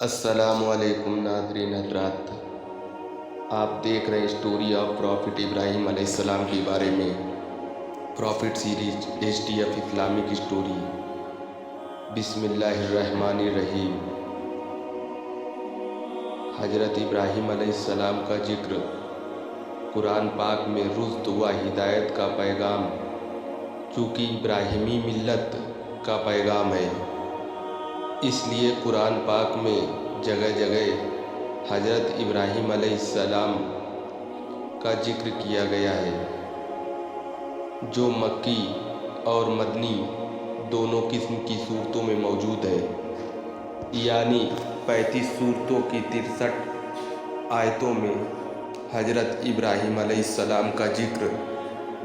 السلام علیکم ناظرین حضرات، آپ دیکھ رہے ہیں اسٹوری آف پروفٹ ابراہیم علیہ السلام کے بارے میں prophet series HTF Islamic story. بسم اللہ الرحمن الرحیم۔ حضرت ابراہیم علیہ السلام کا ذکر قرآن پاک میں رشد و ہدایت کا پیغام، چونکہ ابراہیمی ملت کا پیغام ہے، اس لیے قرآن پاک میں جگہ جگہ حضرت ابراہیم علیہ السلام کا ذکر کیا گیا ہے، جو مکی اور مدنی دونوں قسم کی صورتوں میں موجود ہے، یعنی 35 صورتوں کی 63 آیتوں میں حضرت ابراہیم علیہ السلام کا ذکر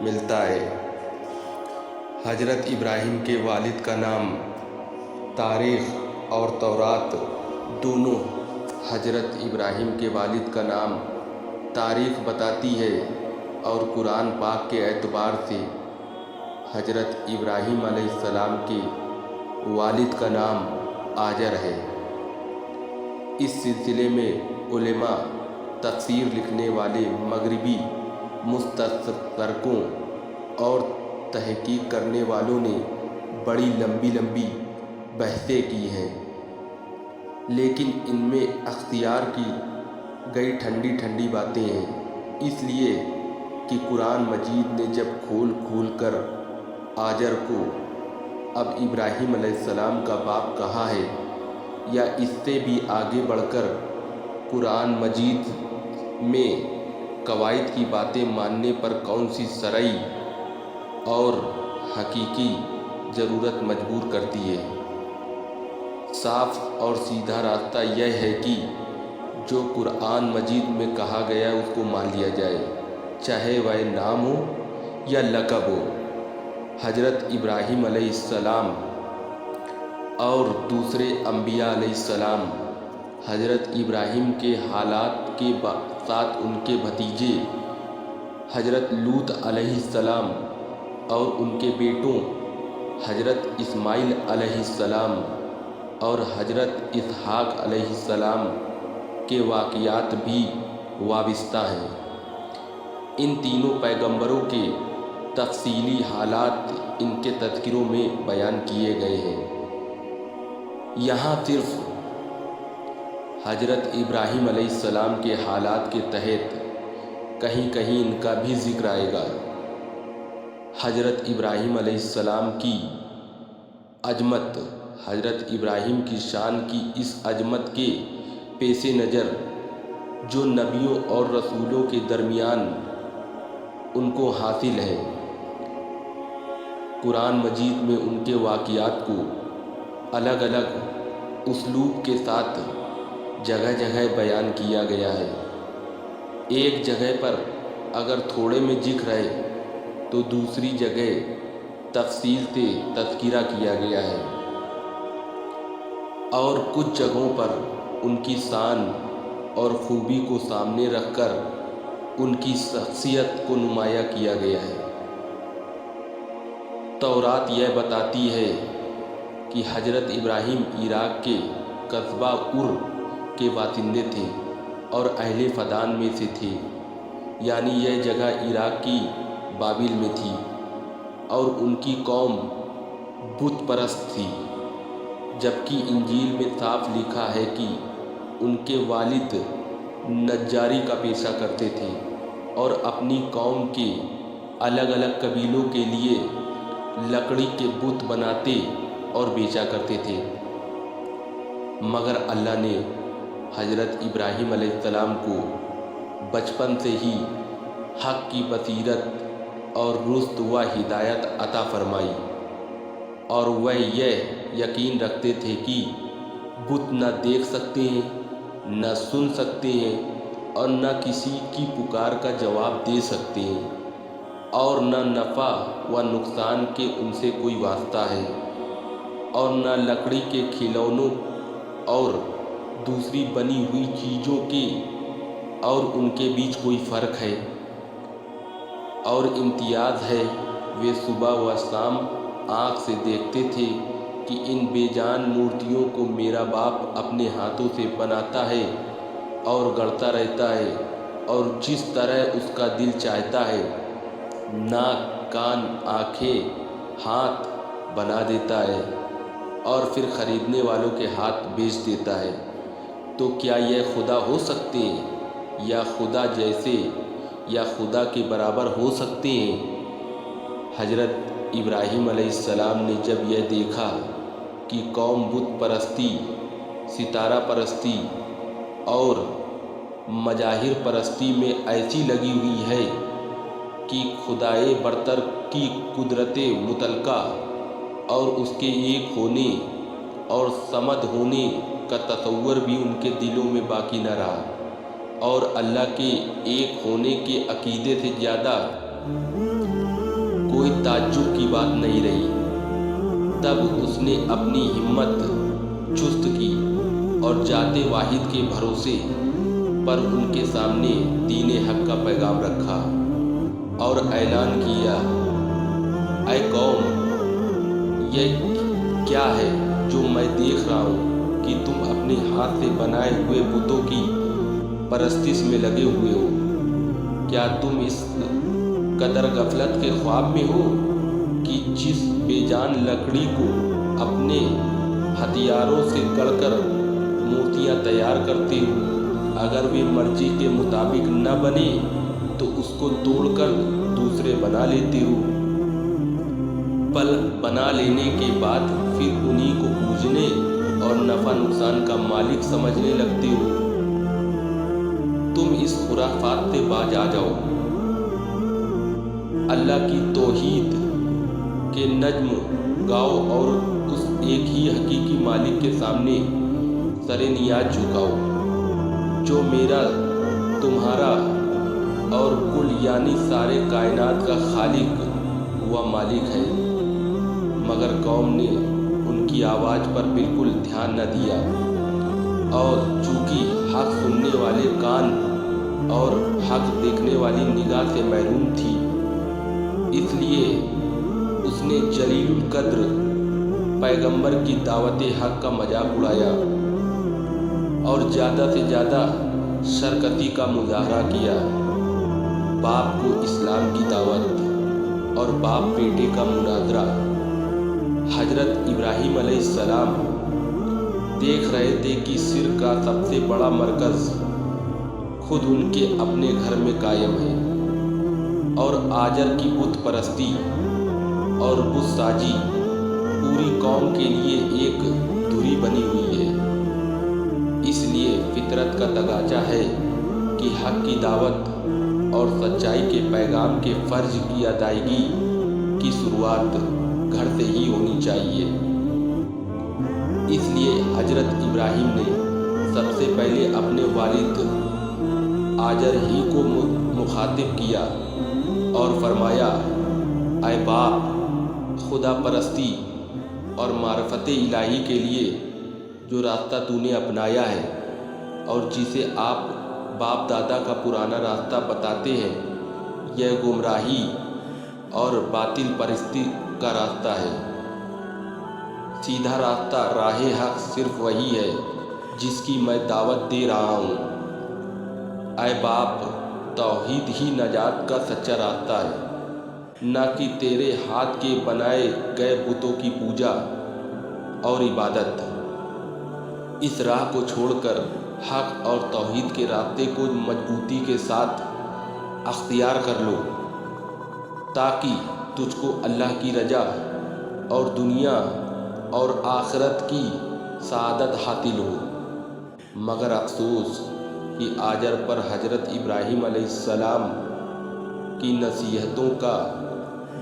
ملتا ہے۔ حضرت ابراہیم کے والد کا نام تاریخ اور تورات دونوں حضرت ابراہیم کے والد کا نام تاریخ بتاتی ہے، اور قرآن پاک کے اعتبار سے حضرت ابراہیم علیہ السلام کے والد کا نام آجر ہے۔ اس سلسلے میں علماء، تفسیر لکھنے والے، مغربی مستشرقوں اور تحقیق کرنے والوں نے بڑی لمبی بحثیں کی ہیں، لیکن ان میں اختیار کی گئی ٹھنڈی باتیں ہیں، اس لیے کہ قرآن مجید نے جب کھول کر آجر کو اب ابراہیم علیہ السلام کا باپ کہا ہے، یا اس سے بھی آگے بڑھ کر قرآن مجید میں قواعد کی باتیں ماننے پر کون سی شرعی اور حقیقی ضرورت مجبور کرتی ہے، صاف اور سیدھا راستہ یہ ہے کہ جو قرآن مجید میں کہا گیا اس کو مان لیا جائے، چاہے وہ نام ہو یا لقب ہو۔ حضرت ابراہیم علیہ السلام اور دوسرے انبیاء علیہ السلام، حضرت ابراہیم کے حالات کے ساتھ ان کے بھتیجے حضرت لوط علیہ السلام اور ان کے بیٹوں حضرت اسماعیل علیہ السلام اور حضرت اسحاق علیہ السلام کے واقعات بھی وابستہ ہیں۔ ان تینوں پیغمبروں کے تفصیلی حالات ان کے تذکروں میں بیان کیے گئے ہیں۔ یہاں صرف حضرت ابراہیم علیہ السلام کے حالات کے تحت کہیں ان کا بھی ذکر آئے گا۔ حضرت ابراہیم علیہ السلام کی عظمت، حضرت ابراہیم کی شان کی اس عظمت کے پیش نظر جو نبیوں اور رسولوں کے درمیان ان کو حاصل ہے، قرآن مجید میں ان کے واقعات کو الگ اسلوب کے ساتھ جگہ بیان کیا گیا ہے۔ ایک جگہ پر اگر تھوڑے میں ذکر ہے تو دوسری جگہ تفصیل سے تذکرہ کیا گیا ہے، اور کچھ جگہوں پر ان کی شان اور خوبی کو سامنے رکھ کر ان کی شخصیت کو نمایاں کیا گیا ہے۔ تورات یہ بتاتی ہے کہ حضرت ابراہیم عراق کے قصبہ ار کے باشندے تھے اور اہل فدان میں سے تھے، یعنی یہ جگہ عراق کی بابل میں تھی، اور ان کی قوم بت پرست تھی، جبکہ انجیل میں صاف لکھا ہے کہ ان کے والد نجاری کا پیشہ کرتے تھے اور اپنی قوم کے الگ قبیلوں کے لیے لکڑی کے بت بناتے اور بیچا کرتے تھے، مگر اللہ نے حضرت ابراہیم علیہ السلام کو بچپن سے ہی حق کی بصیرت اور رشد و ہدایت عطا فرمائی، اور وہ یہ یقین رکھتے تھے کہ بت نہ دیکھ سکتے ہیں، نہ سن سکتے ہیں، اور نہ کسی کی پکار کا جواب دے سکتے ہیں، اور نہ نفع و نقصان کے ان سے کوئی واسطہ ہے، اور نہ لکڑی کے کھلونوں اور دوسری بنی ہوئی چیزوں کے اور ان کے بیچ کوئی فرق ہے اور امتیاز ہے۔ وہ صبح و شام آنکھ سے دیکھتے تھے کہ ان بے جان مورتیوں کو میرا باپ اپنے ہاتھوں سے بناتا ہے اور گڑھتا رہتا ہے اور جس طرح اس کا دل چاہتا ہے ناک کان آنکھیں ہاتھ بنا دیتا ہے اور پھر خریدنے والوں کے ہاتھ بیچ دیتا ہے، تو کیا یہ خدا ہو سکتے ہیں یا خدا جیسے یا خدا کے برابر ہو سکتے ہیں؟ حضرت ابراہیم علیہ السلام نے جب یہ دیکھا کہ قوم بت پرستی، ستارہ پرستی اور مظاہر پرستی میں ایسی لگی ہوئی ہے کہ خدائے برتر کی قدرت مطلقہ اور اس کے ایک ہونے اور صمد ہونے کا تصور بھی ان کے دلوں میں باقی نہ رہا، اور اللہ کے ایک ہونے کے عقیدے سے زیادہ کوئی تعجب کی بات نہیں رہی۔ تب اس نے اپنی ہمت چست کی اور ذات واحد کے بھروسے پر ان کے سامنے دین حق کا پیغام رکھا اور اعلان کیا، اے قوم، یہ کیا ہے جو میں دیکھ رہا ہوں کہ تم اپنے ہاتھ سے بنائے ہوئے بتوں کی پرستش میں لگے ہوئے ہو؟ کیا تم اس قدر غفلت کے خواب میں ہو کہ جس بے جان لکڑی کو اپنے ہتھیاروں سے گڑھ کر مورتیاں تیار کرتے ہو، اگر وہ مرضی کے مطابق نہ بنے تو اس کو توڑ کر دوسرے بنا لیتے ہو، پل بنا لینے کے بعد پھر انہی کو پوجنے اور نفع نقصان کا مالک سمجھنے لگتے ہو؟ تم اس خرافات سے باز آ جاؤ، اللہ کی توحید کے نظم گاؤ اور اس ایک ہی حقیقی مالک کے سامنے سر نیاز جھکاؤ جو میرا، تمہارا اور کل یعنی سارے کائنات کا خالق و مالک ہے۔ مگر قوم نے ان کی آواز پر بالکل دھیان نہ دیا، اور چونکہ حق سننے والے کان اور حق دیکھنے والی نگاہ سے محروم تھی، اس لیے اس نے جلیل القدر پیغمبر کی دعوت حق کا مذاق اڑایا اور زیادہ سے زیادہ شرکتی کا مظاہرہ کیا۔ باپ کو اسلام کی دعوت اور باپ بیٹے کا مناظرہ۔ حضرت ابراہیم علیہ السلام دیکھ رہے تھے کہ شرک کا سب سے بڑا مرکز خود ان کے اپنے گھر میں قائم ہے، اور آجر کی بت پرستی اور بت ساجی پوری قوم کے لیے ایک دھری بنی ہوئی ہے۔ اس لیے فطرت کا تقاضا ہے کہ حق کی دعوت اور سچائی کے پیغام کے فرض کی ادائیگی کی شروعات گھر سے ہی ہونی چاہیے۔ اس لیے حضرت ابراہیم نے سب سے پہلے اپنے والد آجر ہی کو مخاطب کیا اور فرمایا، اے باپ، خدا پرستی اور معرفت الہی کے لیے جو راستہ تو نے اپنایا ہے اور جسے آپ باپ دادا کا پرانا راستہ بتاتے ہیں، یہ گمراہی اور باطل پرستی کا راستہ ہے۔ سیدھا راستہ راہ حق صرف وہی ہے جس کی میں دعوت دے رہا ہوں۔ اے باپ، توحید ہی نجات کا سچا راستہ ہے، نہ کہ تیرے ہاتھ کے بنائے گئے بتوں کی پوجا اور عبادت۔ اس راہ کو چھوڑ کر حق اور توحید کے راستے کو مضبوطی کے ساتھ اختیار کر لو، تاکہ تجھ کو اللہ کی رضا اور دنیا اور آخرت کی سعادت حاصل ہو۔ مگر افسوس کہ آجر پر حضرت ابراہیم علیہ السلام کی نصیحتوں کا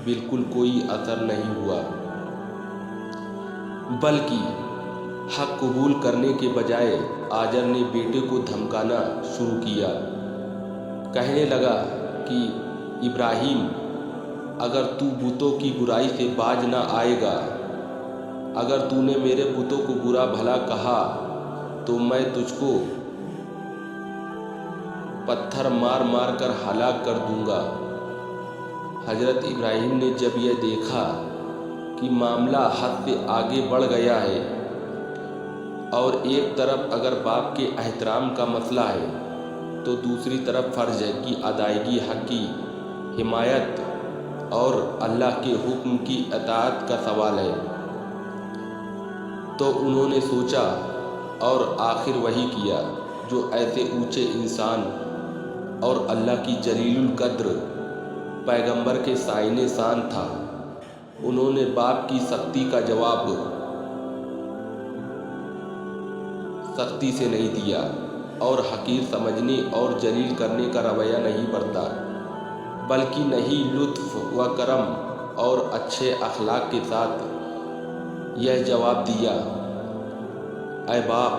بالکل کوئی اثر نہیں ہوا، بلکہ حق قبول کرنے کے بجائے آجر نے بیٹے کو دھمکانا شروع کیا۔ کہنے لگا کہ ابراہیم، اگر تو بتوں کی برائی سے باز نہ آئے گا، اگر تو نے میرے بتوں کو برا بھلا کہا تو میں تجھ کو پتھر مار مار کر ہلاک کر دوں گا۔ حضرت ابراہیم نے جب یہ دیکھا کہ معاملہ حد سے آگے بڑھ گیا ہے، اور ایک طرف اگر باپ کے احترام کا مسئلہ ہے تو دوسری طرف فرض ہے کہ ادائیگی حق کی حمایت اور اللہ کے حکم کی اطاعت کا سوال ہے۔ تو انہوں نے سوچا اور آخر وہی کیا جو ایسے اونچے انسان اور اللہ کی جلیل القدر پیغمبر کے سائنے شان تھا۔ انہوں نے باپ کی سختی کا جواب سختی سے نہیں دیا اور حقیر سمجھنے اور جلیل کرنے کا رویہ نہیں برتا، بلکہ نہیں لطف و کرم اور اچھے اخلاق کے ساتھ یہ جواب دیا: اے باپ،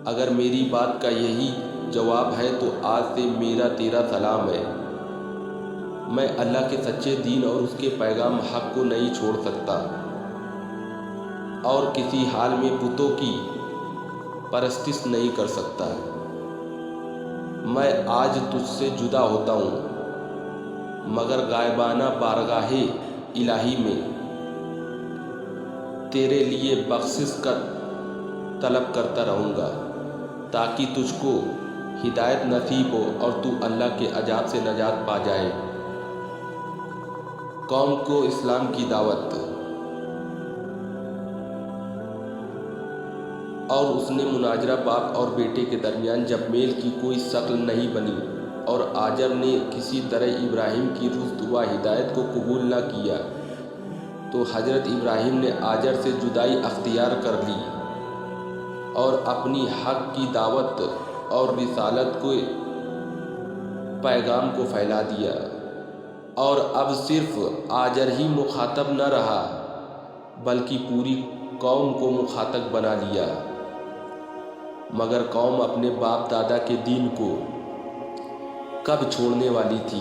اگر میری بات کا یہی جواب ہے تو آج سے میرا تیرا سلام ہے۔ میں اللہ کے سچے دین اور اس کے پیغام حق کو نہیں چھوڑ سکتا، اور کسی حال میں بتوں کی پرستش نہیں کر سکتا۔ میں آج تجھ سے جدا ہوتا ہوں، مگر غائبانہ بارگاہ الہی میں تیرے لیے بخشش کا طلب کرتا رہوں گا تاکہ تجھ کو ہدایت نصیب ہو اور تو اللہ کے عذاب سے نجات پا جائے۔ قوم کو اسلام کی دعوت۔ اور اس نے مناظرہ باپ اور بیٹے کے درمیان جب میل کی کوئی شکل نہیں بنی اور آجر نے کسی طرح ابراہیم کی رشد و ہدایت کو قبول نہ کیا، تو حضرت ابراہیم نے آجر سے جدائی اختیار کر لی اور اپنی حق کی دعوت اور رسالت کے پیغام کو پھیلا دیا، اور اب صرف آجر ہی مخاطب نہ رہا بلکہ پوری قوم کو مخاطب بنا لیا۔ مگر قوم اپنے باپ دادا کے دین کو کب چھوڑنے والی تھی؟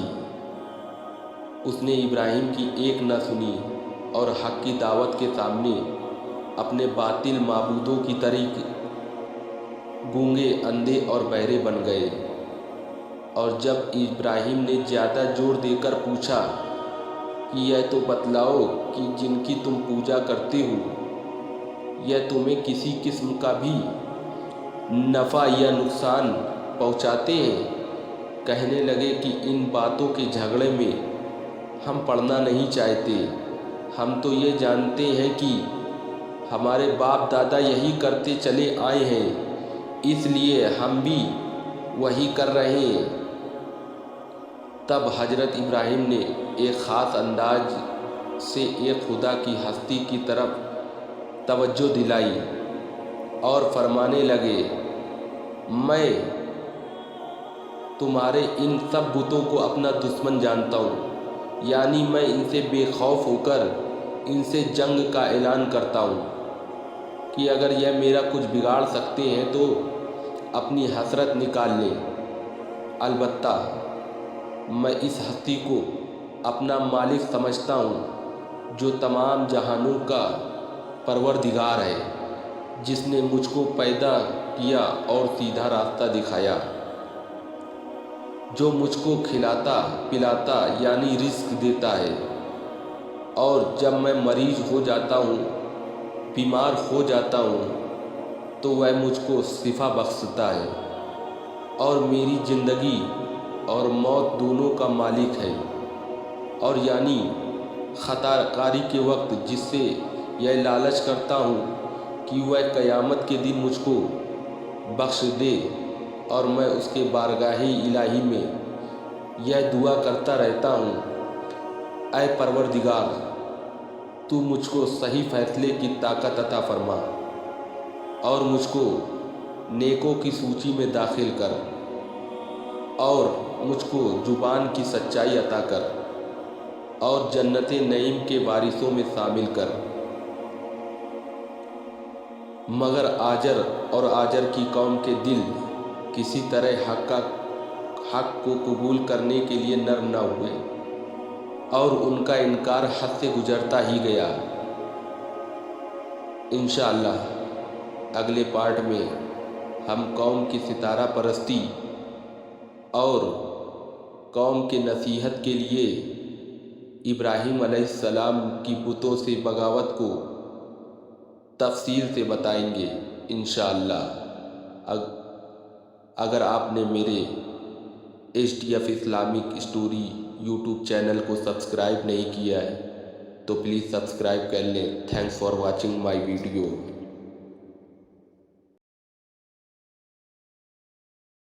اس نے ابراہیم کی ایک نہ سنی اور حق کی دعوت کے سامنے اپنے باطل معبودوں کی طرح گونگے، اندھے اور بہرے بن گئے۔ اور جب ابراہیم نے زیادہ زور دے کر پوچھا کہ یہ تو بتلاؤ کہ جن کی تم پوجا کرتے ہو یہ تمہیں کسی قسم کا بھی نفع یا نقصان پہنچاتے ہیں، کہنے لگے کہ ان باتوں کے جھگڑے میں ہم پڑنا نہیں چاہتے۔ ہم تو یہ جانتے ہیں کہ ہمارے باپ دادا یہی کرتے چلے آئے ہیں، اس لیے ہم بھی وہی کر رہے ہیں۔ تب حضرت ابراہیم نے ایک خاص انداز سے ایک خدا کی ہستی کی طرف توجہ دلائی اور فرمانے لگے: میں تمہارے ان سب بتوں کو اپنا دشمن جانتا ہوں، یعنی میں ان سے بے خوف ہو کر ان سے جنگ کا اعلان کرتا ہوں کہ اگر یہ میرا کچھ بگاڑ سکتے ہیں تو اپنی حسرت نکال لیں۔ البتہ میں اس ہستی کو اپنا مالک سمجھتا ہوں جو تمام جہانوں کا پروردگار ہے، جس نے مجھ کو پیدا کیا اور سیدھا راستہ دکھایا، جو مجھ کو کھلاتا پلاتا یعنی رزق دیتا ہے، اور جب میں مریض ہو جاتا ہوں، بیمار ہو جاتا ہوں تو وہ مجھ کو شفا بخشتا ہے، اور میری زندگی اور موت دونوں کا مالک ہے، اور یعنی خطا کاری کے وقت جس سے یہ لالچ کرتا ہوں کہ وہ قیامت کے دن مجھ کو بخش دے، اور میں اس کے بارگاہ الہی میں یہ دعا کرتا رہتا ہوں: اے پروردگار، تو مجھ کو صحیح فیصلے کی طاقت عطا فرما اور مجھ کو نیکوں کی سوچی میں داخل کر، اور مجھ کو زبان کی سچائی عطا کر، اور جنت نعیم کے وارثوں میں شامل کر۔ مگر آجر اور آجر کی قوم کے دل کسی طرح حق کو قبول کرنے کے لیے نرم نہ ہوئے، اور ان کا انکار حد سے گزرتا ہی گیا۔ انشاءاللہ اگلے پارٹ میں ہم قوم کی ستارہ پرستی اور قوم کے نصیحت کے لیے ابراہیم علیہ السلام کی بتوں سے بغاوت کو تفصیل سے بتائیں گے انشاءاللہ۔ اگر آپ نے میرے HTF Islamic story YouTube channel کو سبسکرائب نہیں کیا ہے تو پلیز سبسکرائب کر لیں۔ Thanks for watching my video.